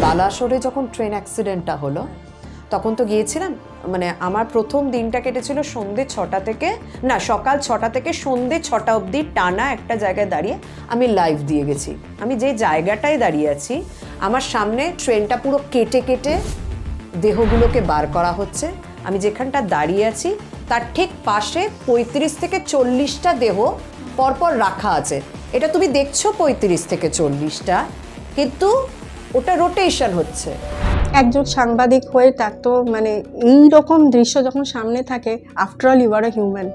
বালাসোরে যখন ট্রেন অ্যাক্সিডেন্টটা হলো তখন তো গিয়েছিলাম, মানে আমার প্রথম দিনটা কেটেছিল সন্ধ্যে 6টা থেকে, না সকাল 6টা থেকে সন্ধ্যে 6টা অবধি টানা একটা জায়গায় দাঁড়িয়ে আমি লাইভ দিয়ে গেছি। আমি যে জায়গাটায় দাঁড়িয়ে আছি আমার সামনে ট্রেনটা পুরো কেটে কেটে দেহগুলোকে বার করা হচ্ছে। আমি যেখানটা দাঁড়িয়ে আছি তার ঠিক পাশে 35 থেকে 40টা দেহ পরপর রাখা আছে। এটা তুমি দেখছো 35 থেকে 40টা, কিন্তু ওটা রোটেশন হচ্ছে। একজন সাংবাদিক হয়ে তার তো মানে এই রকম দৃশ্য যখন সামনে থাকে, after all you are a human,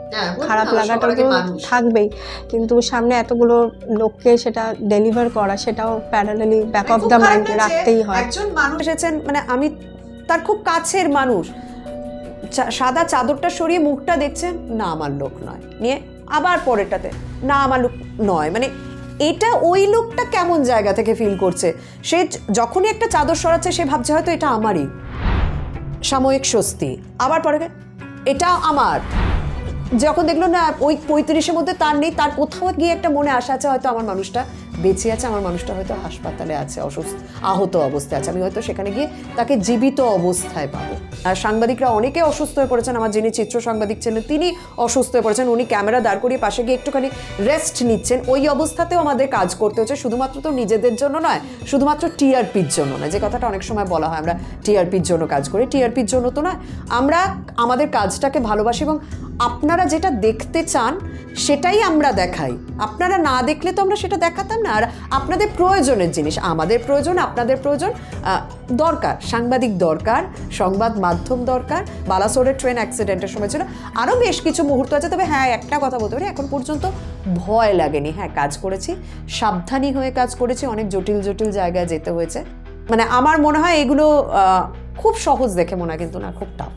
খারাপ লাগাটা তো থাকবেই, কিন্তু সামনে এতগুলো লোককে সেটা ডেলিভার করা, সেটাও parallelly back of the mind রাখতেই হয়। একজন মানুষ এসেছেন, মানে আমি তার খুব কাছের মানুষ, সাদা চাদরটা সরিয়ে মুখটা দেখছেন, না আমার লোক নয়, নিয়ে আবার পরেরটাতে না আমার লোক নয়, মানে এটা ওই লোকটা কেমন জায়গা থেকে ফিল করছে। সে যখনই একটা চাদর সরাচ্ছে সে ভাবছে হয়তো এটা আমারই, সাময়িক স্বস্তি, আবার পরে এটা আমার। যখন দেখলো না ওই 35-এর মধ্যে তার নেই, তার কোথাও গিয়ে একটা মনে আশা আছে হয়তো আমার মানুষটা বেঁচে আছে, আমার মানুষটা হয়তো হাসপাতালে আছে, অসুস্থ আহত অবস্থায় আছে, আমি হয়তো সেখানে গিয়ে তাকে জীবিত অবস্থায় পাবো। আর সাংবাদিকরা অনেকে অসুস্থ হয়ে পড়েছেন, আমার যিনি চিত্র সাংবাদিক ছিলেন তিনি অসুস্থ হয়ে পড়েছেন, উনি ক্যামেরা দাঁড় করিয়ে পাশে গিয়ে একটুখানি রেস্ট নিচ্ছেন। ওই অবস্থাতেও আমাদের কাজ করতে হচ্ছে, শুধুমাত্র তো নিজেদের জন্য নয়, শুধুমাত্র টিআরপির জন্য নয়, যে কথাটা অনেক সময় বলা হয় আমরা টিআরপির জন্য কাজ করি, টিআরপির জন্য তো নয়, আমরা আমাদের কাজটাকে ভালোবাসি এবং আপনারা যেটা দেখতে চান সেটাই আমরা দেখাই। আপনারা না দেখলে তো আমরা সেটা দেখাতাম না। আর আপনাদের প্রয়োজনের জিনিস, আমাদের প্রয়োজন, আপনাদের প্রয়োজন, দরকার, সাংবাদিক দরকার, সংবাদ মাধ্যম দরকার। বালাসোরের ট্রেন অ্যাক্সিডেন্টের সময় ছিল, আরও বেশ কিছু মুহূর্ত আছে, তবে হ্যাঁ একটা কথা বলতে পারি, এখন পর্যন্ত ভয় লাগেনি। হ্যাঁ কাজ করেছি, সাবধানী হয়ে কাজ করেছি, অনেক জটিল জটিল জায়গায় যেতে হয়েছে, মানে আমার মনে হয় এগুলো খুব সহজ দেখে মনে হয়, কিন্তু না, খুব টাফ।